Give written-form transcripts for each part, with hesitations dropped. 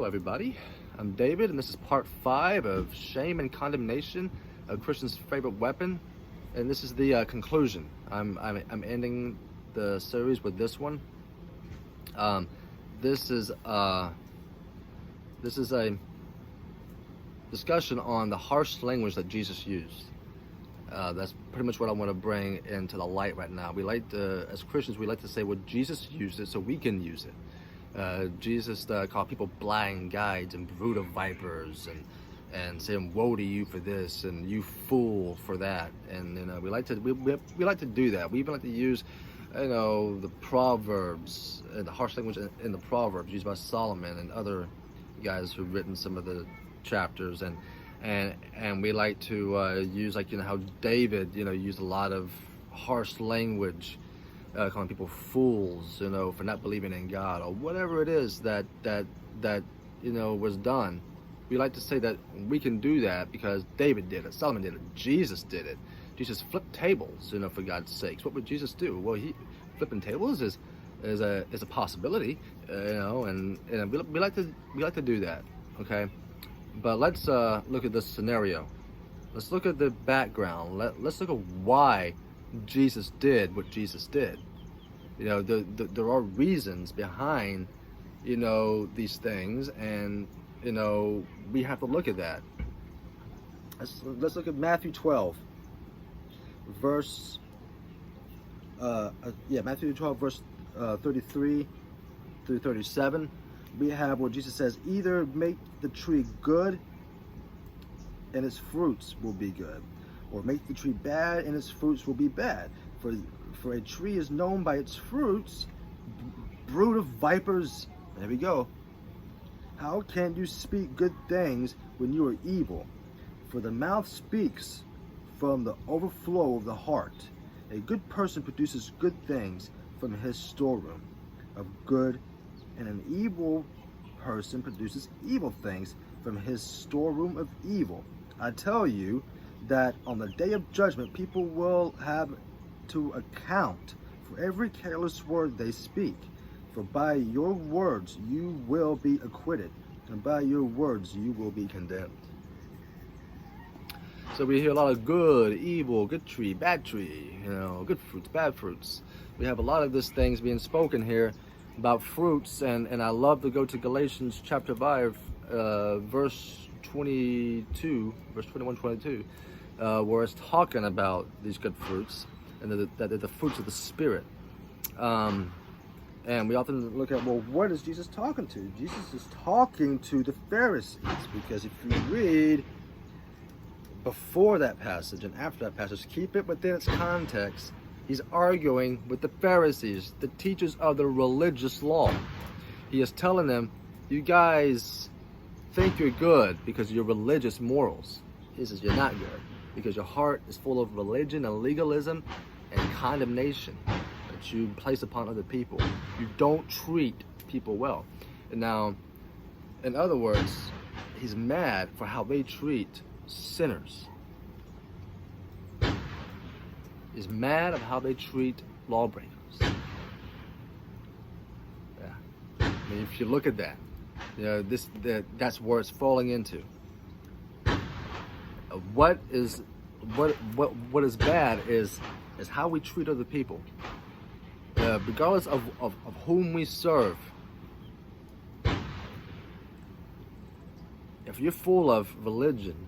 Hello everybody, I'm David and this is part 5 of Shame and Condemnation, a Christian's favorite weapon, and this is the conclusion. I'm ending the series with this one. This is a discussion on the harsh language that Jesus used. That's pretty much what I want to bring into the light right now. We like to, as Christians, we like to say, well, Jesus used it so we can use it. Jesus called people blind guides and brood of vipers, and saying woe to you for this and you fool for that. And we like to do that. We even like to use the Proverbs and the harsh language in the Proverbs used by Solomon and other guys who've written some of the chapters, and we like to use how David used a lot of harsh language, calling people fools, for not believing in God or whatever it is that was done. We like to say that we can do that because David did it, Solomon did it, Jesus did it. Jesus flipped tables, for God's sakes. What would Jesus do? Well, flipping tables is a possibility, and we like to do that, okay? But let's look at this scenario. Let's look at the background. Let's look at why Jesus did what Jesus did. There are reasons behind, these things, and we have to look at that. Let's look at Matthew 12, verse. Matthew 12, verse 33 through 37. We have where Jesus says, "Either make the tree good, and its fruits will be good, or make the tree bad, and its fruits will be bad. For a tree is known by its fruits. Brood of vipers." There we go. "How can you speak good things when you are evil? For the mouth speaks from the overflow of the heart. A good person produces good things from his storeroom of good, and an evil person produces evil things from his storeroom of evil. I tell you that on the day of judgment, people will have to account for every careless word they speak. For by your words you will be acquitted, and by your words you will be condemned." So we hear a lot of good, evil, good tree, bad tree, good fruits, bad fruits. We have a lot of these things being spoken here about fruits, and I love to go to Galatians chapter 5, verse 21, 22, where it's talking about these good fruits, and that they're the fruits of the Spirit. And we often look at, well, what is Jesus talking to? Jesus is talking to the Pharisees, because if you read before that passage and after that passage, keep it within its context. He's arguing with the Pharisees, the teachers of the religious law. He is telling them, you guys think you're good because of your religious morals. He says you're not good because your heart is full of religion and legalism and condemnation that you place upon other people. You don't treat people well. And now, in other words, he's mad for how they treat sinners. Is mad of how they treat lawbreakers. Yeah, I mean, if you look at that, that's where it's falling into. What is bad is how we treat other people, regardless of whom we serve. If you're full of religion,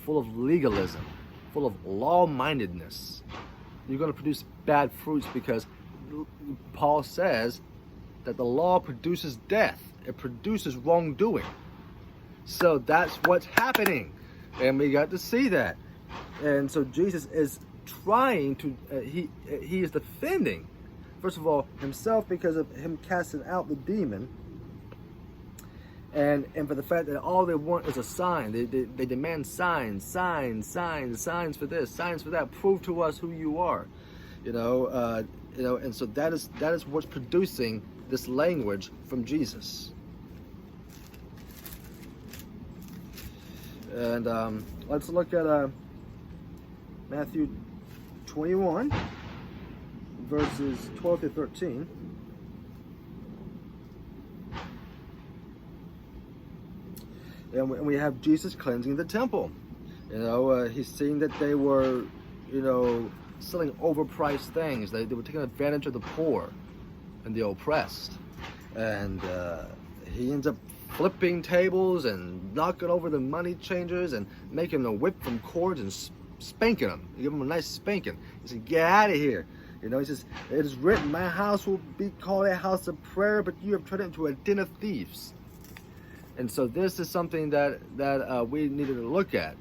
full of legalism, full of law-mindedness, you're going to produce bad fruits, because Paul says that the law produces death. It produces wrongdoing. So that's what's happening, and we got to see that. And so Jesus is trying to, he is defending, first of all, himself because of him casting out the demon, and for the fact that all they want is a sign. They demand signs for this, signs for that. Prove to us who you are, and so that is what's producing this language from Jesus. And let's look at Matthew 21, verses 12 to 13. And we have Jesus cleansing the temple. He's seeing that they were, selling overpriced things. They were taking advantage of the poor and the oppressed. And he ends up flipping tables and knocking over the money changers and making a whip from cords and spanking them. He gave them a nice spanking. He said, get out of here. He says, it is written, my house will be called a house of prayer, but you have turned it into a den of thieves. And so this is something that we needed to look at.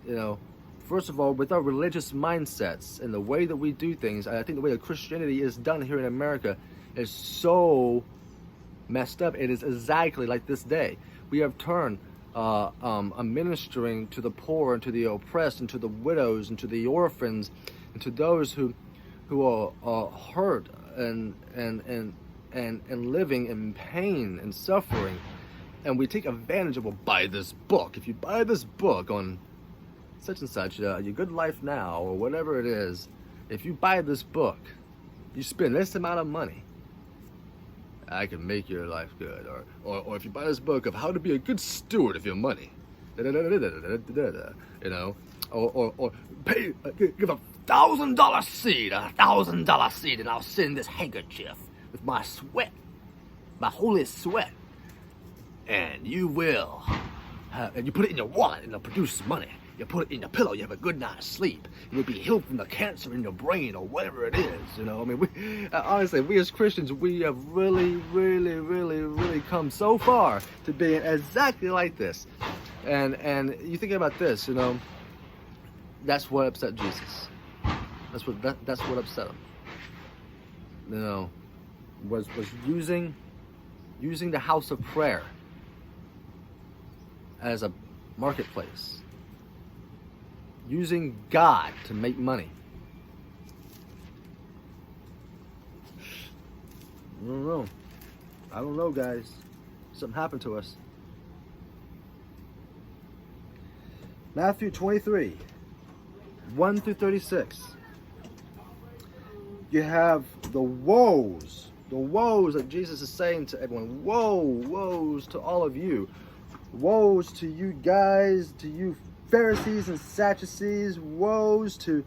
First of all, with our religious mindsets and the way that we do things, I think the way that Christianity is done here in America is so messed up. It is exactly like this day. We have turned ministering to the poor and to the oppressed and to the widows and to the orphans and to those who are hurt and living in pain and suffering. And we take advantage of, well, buy this book. If you buy this book on such and such, Your Good Life Now, or whatever it is, if you buy this book, you spend this amount of money, I can make your life good. Or if you buy this book of how to be a good steward of your money, or pay, give $1,000 seed, $1,000 seed, and I'll send this handkerchief with my sweat, my holy sweat, and you will, and you put it in your wallet and it'll produce money. You put it in your pillow, you have a good night's sleep. You'll be healed from the cancer in your brain or whatever it is. Honestly, we as Christians, we have really, really, really, really come so far to being exactly like this. And you think about this, that's what upset Jesus. That's what upset him. Was using the house of prayer as a marketplace. Using God to make money. I don't know, guys. Something happened to us. Matthew 23, 1 through 36. You have the woes that Jesus is saying to everyone. Woes to all of you. Woes to you guys, to you Pharisees and Sadducees. Woes to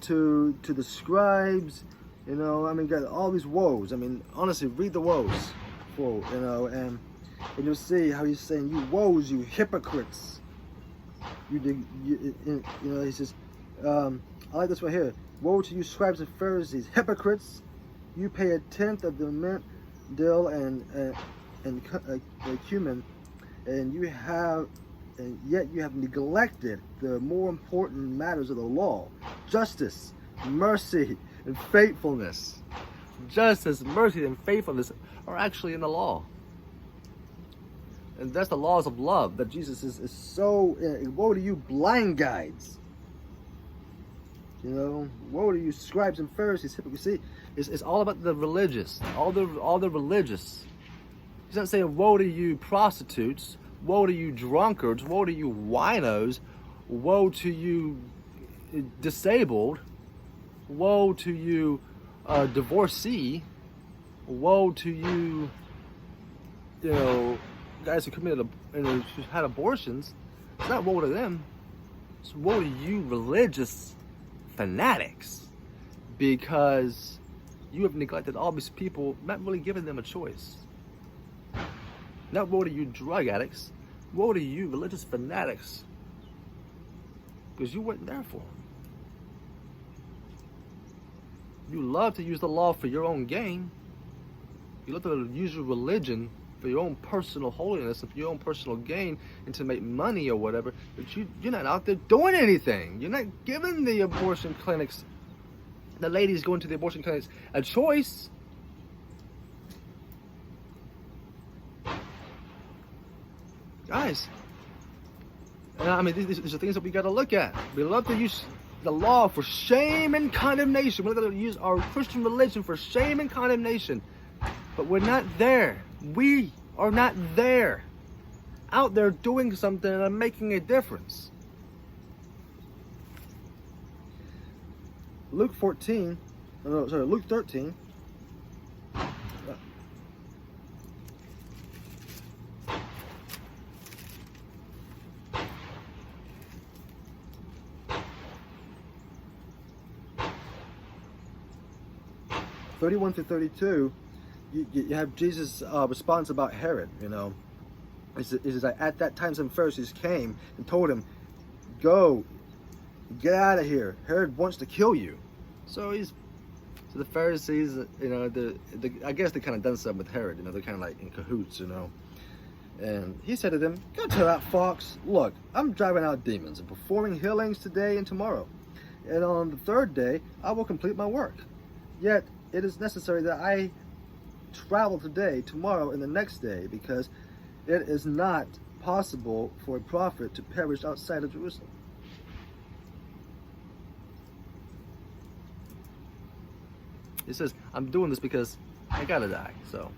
the scribes. Got all these woes. Honestly, read the woes, and you'll see how he's saying, you woes, you hypocrites. He says, I like this right here. Woe to you, scribes and Pharisees, hypocrites! You pay 1/10 of the mint, dill, and cumin, and yet you have neglected the more important matters of the law: justice, mercy, and faithfulness. Justice, mercy, and faithfulness are actually in the law. And that's the laws of love that Jesus is so... woe to you, blind guides. Woe to you, scribes and Pharisees, hypocrites. See, it's all about the religious, all the religious. He's not saying, woe to you, prostitutes, woe to you, drunkards, woe to you, winos, woe to you, disabled, woe to you, divorcee, woe to you, guys who committed who had abortions. It's not woe to them. It's woe to you, religious fanatics, because you have neglected all these people, not really giving them a choice. Not woe to you, drug addicts. Woe to you, religious fanatics, because you weren't there for them. You love to use the law for your own gain. You love to use your religion for your own personal holiness and for your own personal gain and to make money or whatever, but you're not out there doing anything. You're not giving the abortion clinics, the ladies going to the abortion clinics, a choice. Guys, these are things that we got to look at. We love to use the law for shame and condemnation. We're going to use our Christian religion for shame and condemnation, but we're not there. We are not there, out there doing something and making a difference. Luke 13. 31 through 32, you have Jesus' response about Herod. It says that at that time some Pharisees came and told him, "Go, get out of here. Herod wants to kill you." So the Pharisees, I guess they kind of done something with Herod. They're kind of like in cahoots. And he said to them, "Go tell that fox, look, I'm driving out demons and performing healings today and tomorrow. And on the third day, I will complete my work. Yet it is necessary that I travel today, tomorrow, and the next day, because it is not possible for a prophet to perish outside of Jerusalem." He says, "I'm doing this because I gotta die." So,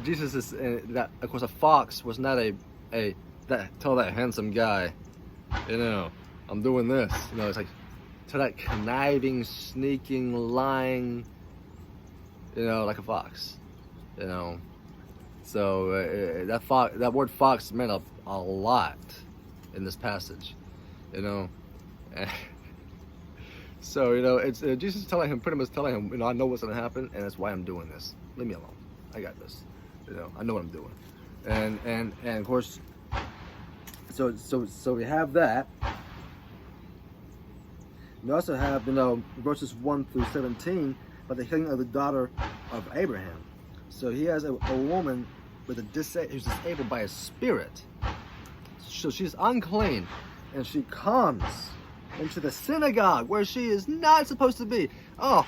Jesus is that. Of course, a fox was not tell that handsome guy, I'm doing this. It's like to that conniving, sneaking, lying, like a fox, So that word fox meant a lot in this passage, So it's Jesus pretty much telling him, I know what's gonna happen, and that's why I'm doing this. Leave me alone. I got this. I know what I'm doing, and of course, so we have that. We also have verses 1 through 17 about the healing of the daughter of Abraham. So he has a woman who's disabled by a spirit. So she's unclean, and she comes into the synagogue where she is not supposed to be. Oh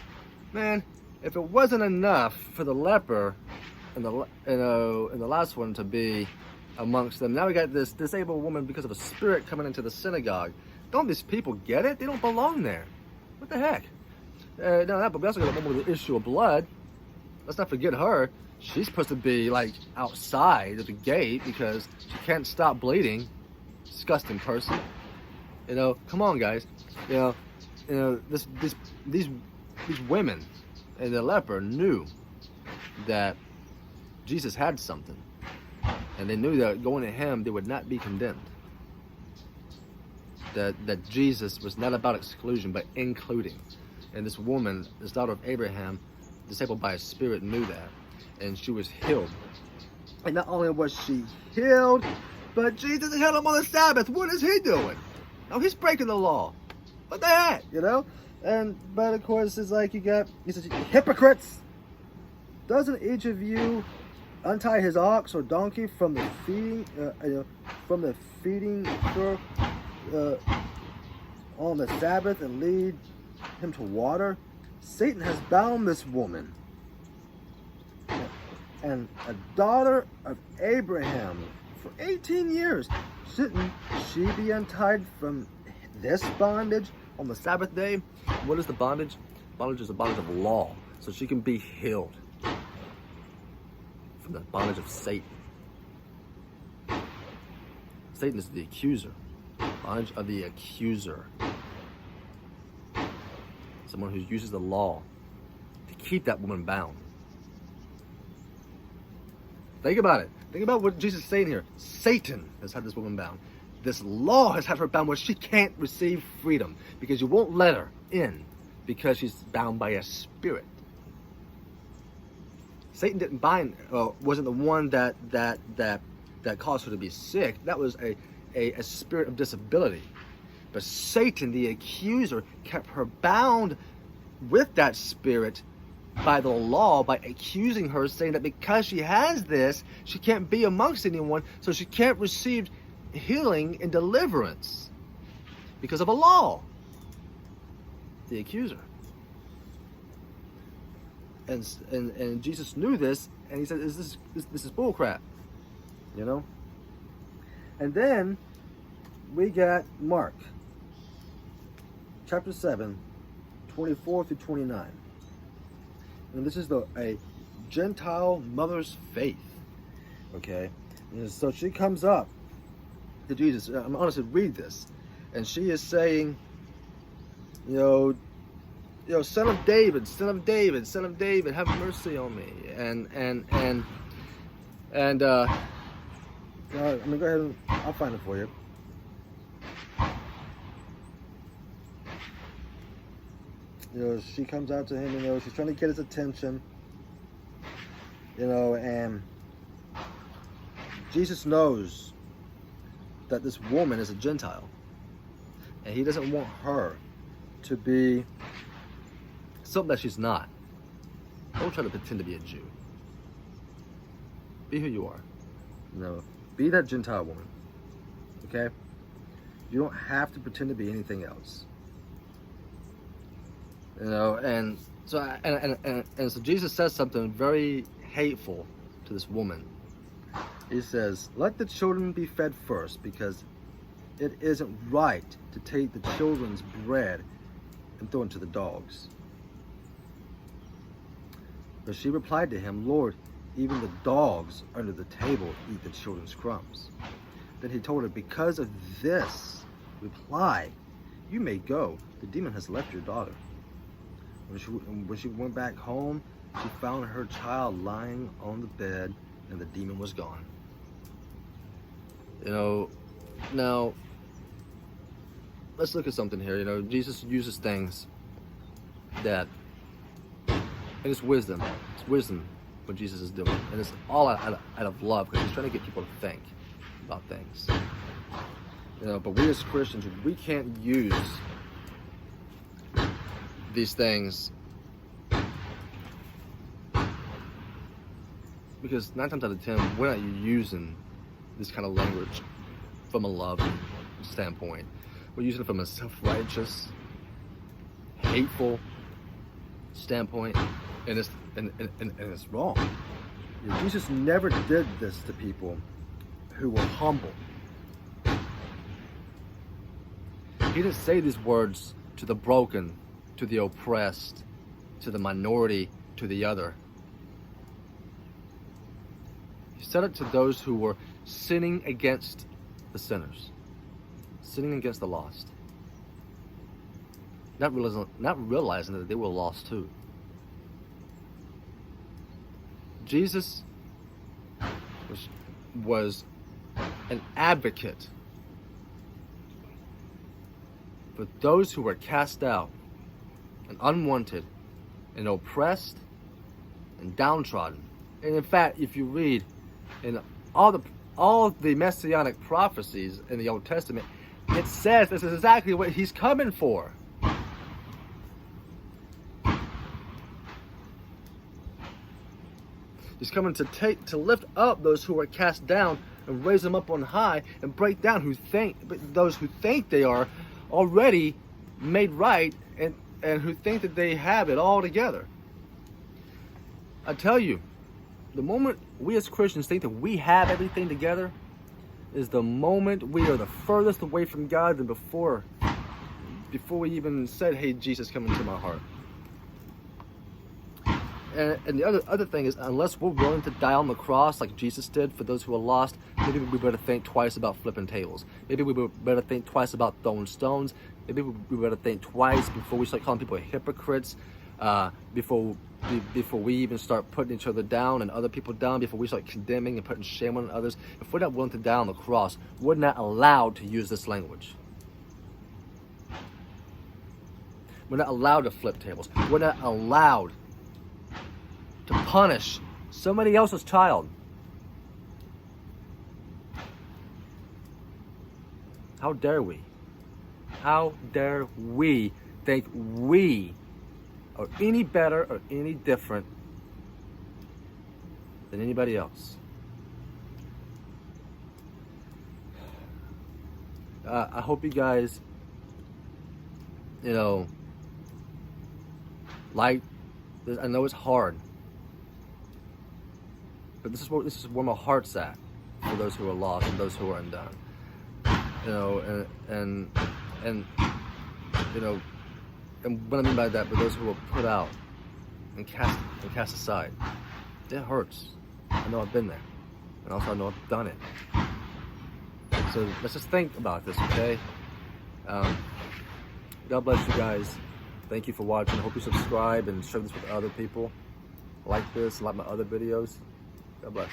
man, if it wasn't enough for the leper and the last one to be amongst them, now we got this disabled woman because of a spirit coming into the synagogue. Don't these people get it? They don't belong there. What the heck? But we also got a woman with the issue of blood. Let's not forget her. She's supposed to be like outside of the gate because she can't stop bleeding. Disgusting person. Come on, guys. These women and the leper knew that Jesus had something, and they knew that going to him they would not be condemned. That Jesus was not about exclusion but including. And this woman, this daughter of Abraham, disabled by a spirit, knew that, and she was healed. And not only was she healed, but Jesus healed him on the Sabbath. What is he doing? No, he's breaking the law. What the heck, But of course, it's like he says, "Hypocrites! Doesn't each of you untie his ox or donkey from the feeding trough on the Sabbath and lead him to water? Satan has bound this woman, and a daughter of Abraham, for 18 years. Shouldn't she be untied from this bondage on the Sabbath day?" What is the bondage? Bondage is the bondage of law. So she can be healed from the bondage of Satan. Satan is the accuser. Bondage of the accuser. Someone who uses the law to keep that woman bound. Think about it. Think about what Jesus is saying here. Satan has had this woman bound. This law has had her bound where she can't receive freedom because you won't let her in because she's bound by a spirit. Satan didn't wasn't the one that caused her to be sick. That was a spirit of disability. But Satan, the accuser, kept her bound with that spirit by the law, by accusing her, saying that because she has this, she can't be amongst anyone, so she can't receive healing and deliverance because of a law. The accuser. And Jesus knew this, and he said, this is bullcrap, And then we got Mark, chapter 7, 24 through 29. And this is a Gentile mother's faith, okay? And so she comes up to Jesus. I'm honest to read this, and she is saying, son of David, son of David, son of David, have mercy on me. And I'm gonna go ahead and I'll find it for you. she comes out to him, she's trying to get his attention, and Jesus knows that this woman is a Gentile, and he doesn't want her to be something that she's not. Don't try to pretend to be a Jew. Be who you are. Be that Gentile woman. Okay? You don't have to pretend to be anything else. And so Jesus says something very hateful to this woman. He says, "Let the children be fed first, because it isn't right to take the children's bread and throw it to the dogs." But she replied to him, "Lord, even the dogs under the table eat the children's crumbs." Then he told her, "Because of this reply, you may go. The demon has left your daughter." When she went back home, she found her child lying on the bed, and the demon was gone. Now, let's look at something here. Jesus uses things that, and it's wisdom. It's wisdom what Jesus is doing, and it's all out of love, because he's trying to get people to think about things. But we as Christians, we can't use these things, because 9 times out of 10, we're not using this kind of language from a love standpoint. We're using it from a self-righteous, hateful standpoint, and it's wrong. Jesus never did this to people who were humble. He didn't say these words to the broken, to the oppressed, to the minority, to the other. He said it to those who were sinning against the sinners, sinning against the lost, not realizing that they were lost too. Jesus was an advocate for those who were cast out and unwanted and oppressed and downtrodden. And in fact, if you read in all the messianic prophecies in the Old Testament, it says this is exactly what he's coming for. He's coming to lift up those who are cast down and raise them up on high, and break down those who think they are already made right, and who think that they have it all together. I tell you, the moment we as Christians think that we have everything together is the moment we are the furthest away from God than before we even said, "Hey, Jesus, come into my heart." And the other thing is, unless we're willing to die on the cross like Jesus did for those who are lost, maybe we better think twice about flipping tables. Maybe we better think twice about throwing stones. Maybe we better think twice before we start calling people hypocrites, before we even start putting each other down and other people down, before we start condemning and putting shame on others. If we're not willing to die on the cross, we're not allowed to use this language. We're not allowed to flip tables. We're not allowed to punish somebody else's child. How dare we? How dare we think we are any better or any different than anybody else? I hope you guys, like this. I know it's hard, but this is where my heart's at for those who are lost and those who are undone. And what I mean by that, for those who are put out and cast aside, it hurts. I know I've been there, and also I know I've done it. So let's just think about this, okay? God bless you guys. Thank you for watching. I hope you subscribe and share this with other people. Like this, like my other videos. God bless.